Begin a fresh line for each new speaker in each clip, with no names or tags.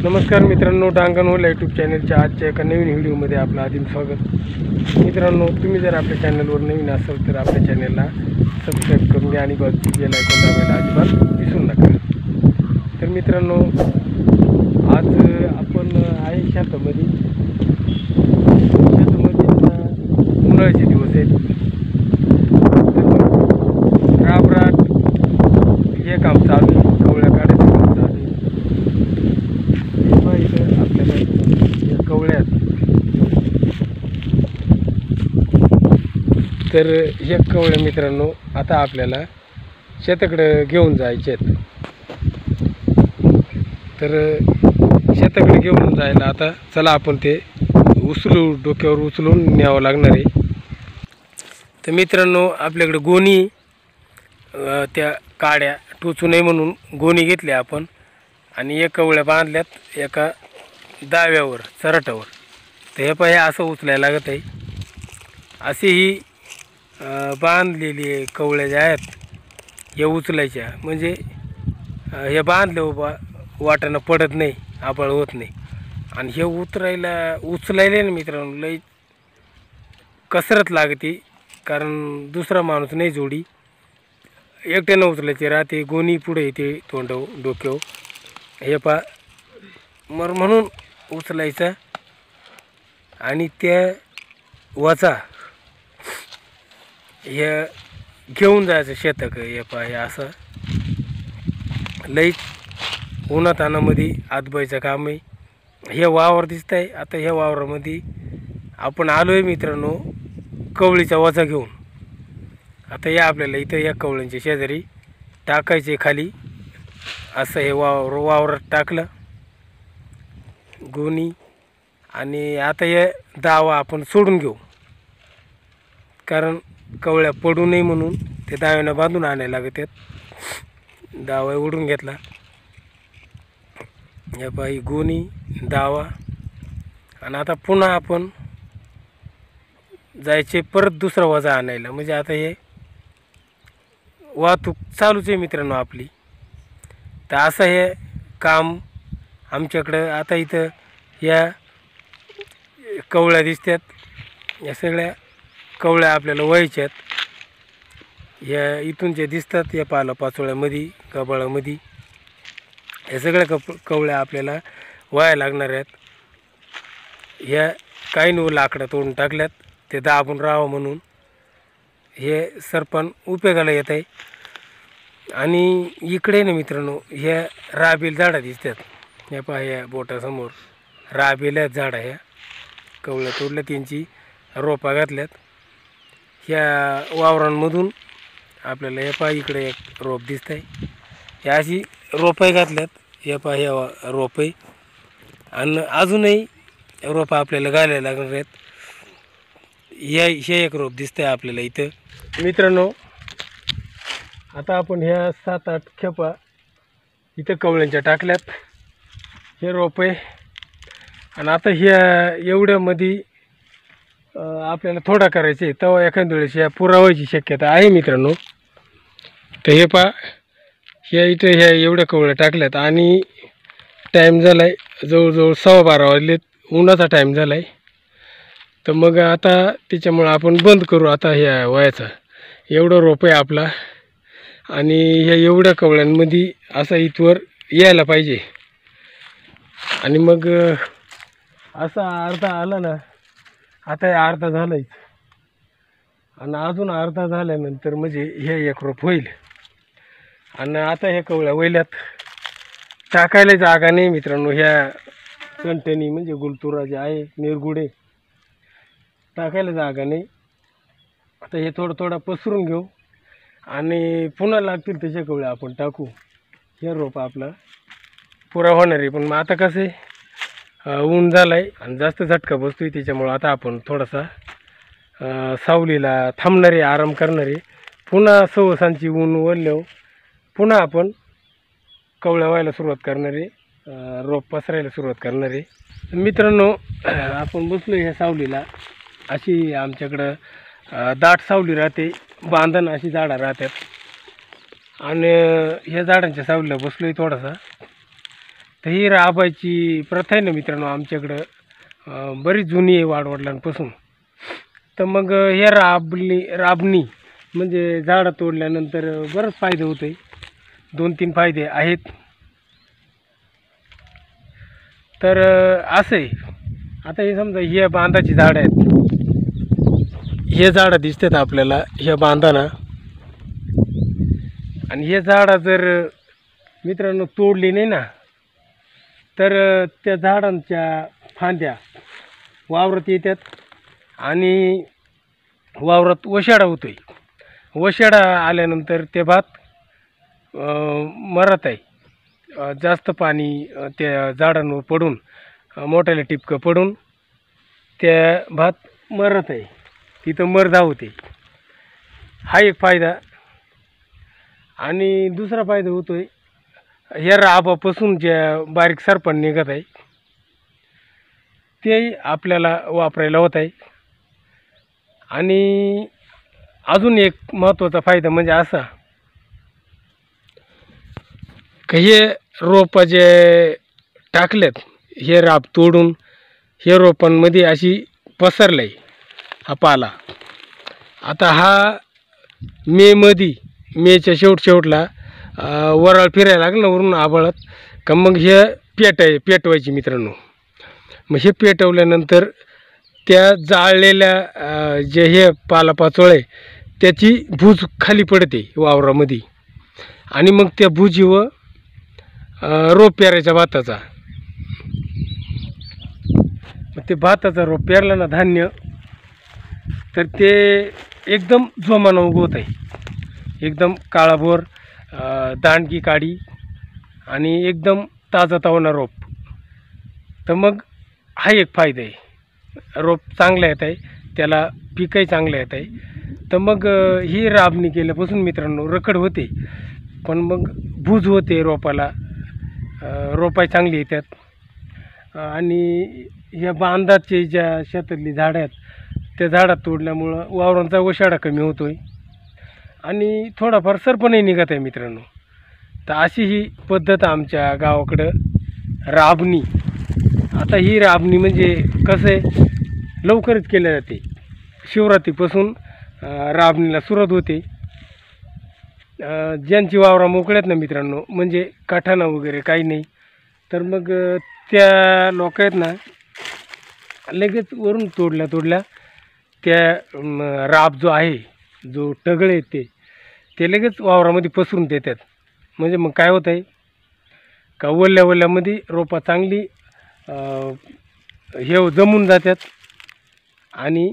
नमस्कार मित्रांनो, डांगण hole YouTube चॅनलच्या आजच्या एका नवीन व्हिडिओमध्ये आपलं आदिम स्वागत। मित्रांनो, तुम्ही जर आपल्या चॅनलवर नवीन असाल तर आपल्या चॅनलला सबस्क्राईब करून घ्या आणि बाजूची बेल आयकॉन दाबायला अजिबात विसरू नका। तर मित्रांनो, आज आपण आहे शेतामध्ये उन्हाळ्याचे दिवस आहेत। राबराट हे काम चालू आहे, कवळ्या काढायचं काम चालू आहे। इथं आपल्याला कवळ्यात तर हे कवळे मित्रांनो आता आपल्याला शेताकडे घेऊन जायचे आहेत। तर शेताकडे घेऊन जायला आता चला आपण ते डोक्यावर उचलून न्यावं लागणार आहे। तर मित्रांनो, आपल्याकडे गोणी त्या काड्या टोचू नये म्हणून गोणी घेतली आपण आणि एक कवळ्या बांधल्यात एका दाव्यावर चरटावर। तर हे पाहे असं उचलायला लागत आहे। असे ही बांधलेली कवळ्या ज्या आहेत हे उचलायच्या, म्हणजे हे बांधले वाटानं पडत नाही, आबाळ होत नाही। आणि हे उचलायला ना मित्रांनो लई कसरत लागते, कारण दुसरा माणूस नाही जोडी, एकट्यानं उचलायचे राहते। गोणी पुढे येते डोक्यावर, हे म्हणून उचलायचं आणि त्या वचा हे घेऊन जायचं शेतात। हे असं लई उन्हातानामध्ये आदबायचं काम आहे। हे वावर दिसत आहे, आता ह्या वावरामध्ये आपण आलो आहे मित्रांनो कवळीचा वचा घेऊन। आता या आपल्याला इथं या कवळ्यांच्या शेजारी टाकायचे खाली, असं हे वावरात टाकलं गोणी। आणि आता हे दावा आपण सोडून घेऊ, कारण कवळ्या पडू नये म्हणून ते दाव्यानं बांधून आणायला लागतात। दावा ओढून घेतला, या पायी गोणी दावा। आणि आता पुन्हा आपण जायचे परत दुसरा वजा आणायला, म्हणजे आता हे वाहतूक चालूच आहे मित्रांनो आपली। तर असं हे काम आमच्याकडं आता इथं या कवळ्या दिसतात, या सगळ्या कवळ्या आपल्याला व्हायच्यात। या इथून जे दिसतात या पाचोळ्यामध्ये गबाळामध्ये या सगळ्या कवळ्या आपल्याला व्हायला लागणार आहेत। ह्या काही लाकडं तोडून टाकल्यात ते दाबून राहावं म्हणून, हे सरपण उपयोगाला येत आहे। आणि इकडे ना मित्रांनो ह्या राबेल झाडं दिसतात, ह्या पहा या बोटासमोर राबेल्या झाडं, ह्या कवळ्या तोडल्या त्यांची रोपा घातल्यात। ह्या वावरांमधून आपल्याला हे पहा इकडे एक रोप दिसत आहे, ह्या अशी रोपं घातल्यात। हे पहा ह्या रोपे आणि अजूनही रोपं आपल्याला घालायला लागणार आहेत। हे एक रोप दिसत आहे आपल्याला इथं मित्रांनो। आता आपण ह्या 7-8 खेपा इथं कवळ्यांच्या टाकल्यात, हे रोपे। आणि आता ह्या एवढ्यामध्ये आपल्याला थोडा करायचे, तेव्हा एखाद्या वेळेस ह्या पुरावायची शक्यता आहे मित्रांनो। तर हे पहा ह्या इथं ह्या एवढ्या कवळ्या टाकल्यात आणि टाईम झाला आहे जवळजवळ 12:15 वाजलेत, उन्हाचा टाईम झाला आहे। तर मग आता त्याच्यामुळं आपण बंद करू आता ह्या वयाचा। एवढं रोप आहे आपला आणि ह्या एवढ्या कवळ्यांमध्ये असा इथवर यायला पाहिजे। आणि मग असा अर्धा आला ना, आता हे अर्धा झाला आहे आणि अजून अर्धा झाल्यानंतर म्हणजे हे एक रोप होईल। आणि आता ह्या कवळ्या वैल्यात टाकायला जागा नाही मित्रांनो, ह्या कंटनी म्हणजे गुलतुरा जे आहे निरगुडे टाकायला जागा नाही। आता हे थोडं पसरून घेऊ आणि पुन्हा लागतील तशा कवळ्या आपण टाकू। हे रोप आपला पुरा होणार आहे, पण मग आता कसं आहे ऊन झालं आहे आणि जास्त झटका बसतो आहे, त्याच्यामुळं आता आपण थोडासा सावलीला थांबणारे आराम करणारे, पुन्हा सवसांची ऊन वळल्यावर पुन्हा आपण कवळ्या व्हायला सुरुवात करणारे, रोप पसरायला सुरुवात करणारे। मित्रांनो, आपण बसलो ह्या सावलीला, अशी आमच्याकडं दाट सावली राहते, बांधण अशी झाडं राहतात आणि ह्या झाडांच्या सावलीला बसलो आहे थोडासा। तर ही राबायची प्रथा आहे ना मित्रांनो आमच्याकडं, बरीच जुनी आहे वाडवडिलांपासून. तर मग हे राबणी म्हणजे झाडं तोडल्यानंतर बरंच फायदे होते. 2-3 फायदे आहेत. तर असं आहे. आता हे समजा हे बांधाची झाडं आहेत, हे झाडं दिसतात आपल्याला हे बांधाना, आणि हे झाडं जर मित्रांनो तोडली नाही ना, तर त्या झाडांच्या फांद्या वावरात येतात आणि वावरात वशाडा होतोय. वशाडा आल्यानंतर ते भात मरत आहे. जास्त पाणी त्या झाडांवर पडून, मोठ्याला टिपकं पडून त्या भात मरत आहे, तिथं मरदा होते. हा एक फायदा. आणि दुसरा फायदा होतोय, ह्या राबापासून ज्या बारीक सरपण निघत आहे ते आपल्याला वापरायला होत आहे. आणि अजून एक महत्त्वाचा फायदा म्हणजे असा की हे रोपं जे टाकलेत, हे राब तोडून हे रोपांमध्ये अशी पसरलं आहे हा पाला. आता हा मेच्या शेवटला वराळ फिरायला लागलं ना वरून आभाळात, का मग हे पेटवायची मित्रांनो. मग हे पेटवल्यानंतर त्या जाळलेल्या जे हे पालापाचोळे त्याची भूज खाली पडते वावरामध्ये, आणि मग त्या भुजीवर रोप पेरायचा भाताचा. मग ते भाताचा रोप पेरला ना धान्य, तर ते एकदम जोमानं उगवत आहे, एकदम काळाभोर दांडगी काडी आणि एकदम ताजा तावना रोप. तर मग हा एक फायदा आहे, रोप चांगलं येत आहे, त्याला पीकही चांगलं येत आहे. तर मग ही राबणी केल्यापासून मित्रांनो रखड होते, पण मग भूज होते रोपाला, रोपाय चांगली येतात. आणि ह्या बांधाचे ज्या शेतातली झाडं आहेत त्या झाडात तोडल्यामुळं वावरांचा वशाडा कमी होतोय आणि थोडाफार सरपणही निघत आहे मित्रांनो. तर अशी ही पद्धत आमच्या गावाकडं राबणी. आता ही राबणी म्हणजे कसं आहे, लवकरच केल्या जाते. शिवरात्रीपासून राबणीला सुरुवात होते. ज्यांची वावरा मोकळ्यात ना मित्रांनो, म्हणजे काठाणा वगैरे काही नाही, तर मग त्या लोक आहेत ना लगेच वरून तोडल्या त्या राब जो आहे, जो टगळे आहेत ते लगेच वावरामध्ये पसरून देतात. म्हणजे मग काय होतं आहे का वल्ल्यामध्ये रोपा चांगली हे जमून जातात आणि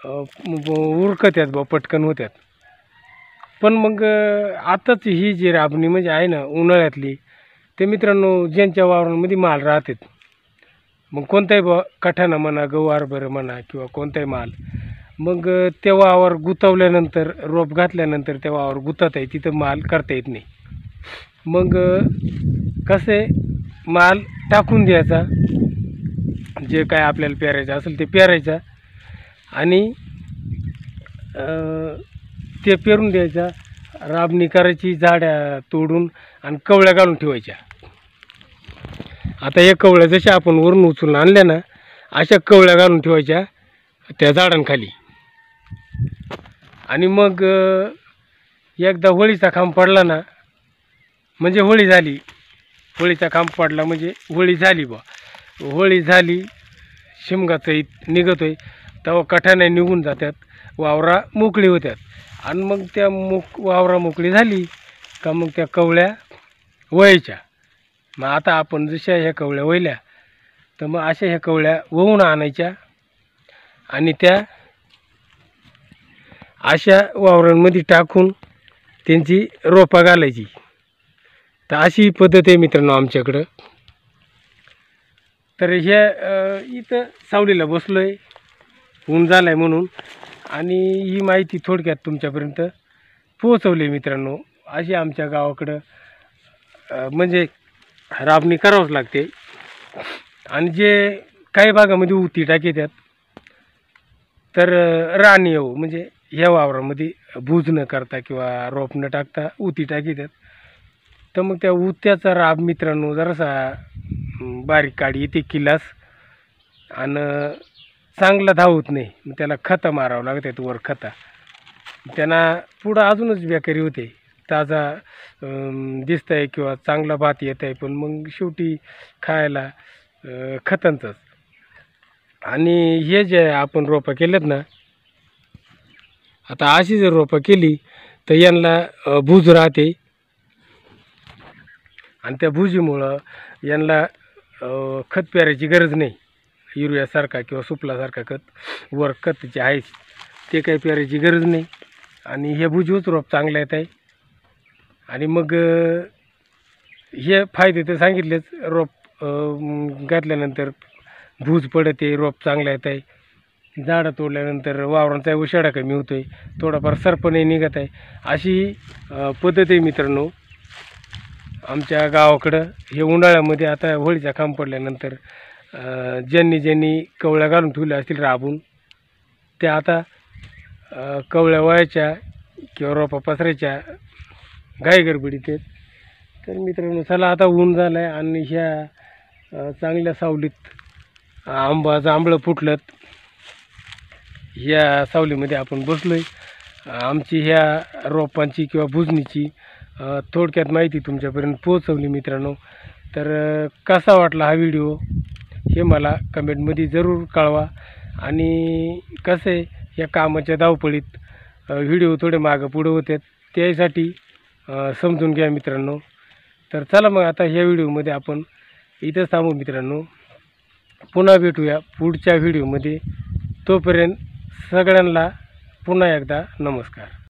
उरकत्यात बा, पटकन होत्यात. पण मग आताच ही जी राबणी म्हणजे आहे ना उन्हाळ्यातली, ते मित्रांनो ज्यांच्या वावरांमध्ये माल राहतात, मग कोणताही बा कठाणा म्हणा, गवार बरं म्हणा किंवा कोणताही माल, मग त्या वावर गुतवल्यानंतर, रोप घातल्यानंतर त्या वावर गुतत आहे, तिथं माल करता येत नाही. मग कसं आहे, माल टाकून द्यायचा, जे काय आपल्याला पेरायचं असेल ते पेरायचा आणि ते पेरून द्यायचा, राबणी करायची, झाड्या तोडून आणि कवळ्या घालून ठेवायच्या. आता हे कवळ्या जशा आपण वरून उचलून आणल्या ना, अशा कवळ्या घालून ठेवायच्या त्या झाडांखाली. आणि मग एकदा होळीचा खांब पडला ना, म्हणजे होळी झाली, होळीचा खांब पडला म्हणजे होळी झाली बा, होळी झाली, शिमगाचं निघतोय, तेव्हा कठाण्या निघून जातात, वावरा मोकळी होत्यात. आणि मग त्या वावरा मोकळी झाली का मग त्या कवळ्या वळायच्या. मग आता आपण जशा ह्या कवळ्या वळल्या, तर मग अशा ह्या कवळ्या वळून आणायच्या आणि त्या अशा वावरांमध्ये टाकून त्यांची रोपा घालायची. तर अशी पद्धत आहे मित्रांनो आमच्याकडं. तर ह्या इथं सावलीला बसलो आहे, ऊन झालं आहे म्हणून, आणि ही माहिती थोडक्यात तुमच्यापर्यंत पोहोचवली मित्रांनो. अशी आमच्या गावाकडं म्हणजे राबणी करावंच लागते. आणि जे काही भागामध्ये उती टाकीतात, तर राणी येऊ म्हणजे ह्या वावरामध्ये भूज न करता किंवा रोप न टाकता उती टाकीतात. तर मग त्या उत्याचा राब मित्रांनो जरासा बारीक काढी येते किलास आणि चांगला धावत नाही, मग त्याला खतं मारावं लागत आहेत वर खता. त्यांना पुढं अजूनच बेकारी होते. ताजा दिसत आहे किंवा चांगला भात येत आहे, पण मग शेवटी खायला खतांचंच. आणि हे जे आपण रोपं केलेत ना, आता अशी जर रोपं केली तर यांना भूज राहते आणि त्या भुजीमुळं यांना खत पेरायची गरज नाही. युरियासारखा किंवा सुपलासारखा खत वर खत जे आहे ते काही पेरायची गरज नाही. आणि हे भुजूच रोप चांगलं येत आहे. आणि मग हे फायदे तर सांगितलेच. रोप घातल्यानंतर भूज पडते, रोप चांगलं येत आहे. झाडं तोडल्यानंतर वावरांचा उशाडा कमी होतो आहे, थोडाफार सरपणे निघत आहे. अशी पद्धत आहे मित्रांनो आमच्या गावाकडं. हे उन्हाळ्यामध्ये आता होळीचा खांब पडल्यानंतर ज्यांनी कवळ्या घालून ठेवल्या असतील राबून, त्या आता कवळ्या वयाच्या किंवा रोपा पसरायच्या घाई गडबडीत आहेत. तर मित्रांनो चला, आता ऊन झालं आहे आणि ह्या चांगल्या सावलीत जांभळं फुटलं, ह्या सावलीमध्ये आपण बसलो आहे. आमची ह्या रोपांची किंवा भुजनीची थोडक्यात माहिती तुमच्यापर्यंत पोहोचवली मित्रांनो. तर कसा वाटला हा व्हिडिओ हे मला कमेंटमध्ये जरूर कळवा. आणि कसं आहे, या कामाच्या धावपळीत व्हिडिओ थोडे मागं पुढं होतात, त्यासाठी समजून घ्या मित्रांनो. तर चला मग आता ह्या व्हिडिओमध्ये आपण इथंच थांबू मित्रांनो. पुन्हा भेटूया पुढच्या व्हिडिओमध्ये. तोपर्यंत सगळ्यांना पुन्हा एकदा नमस्कार.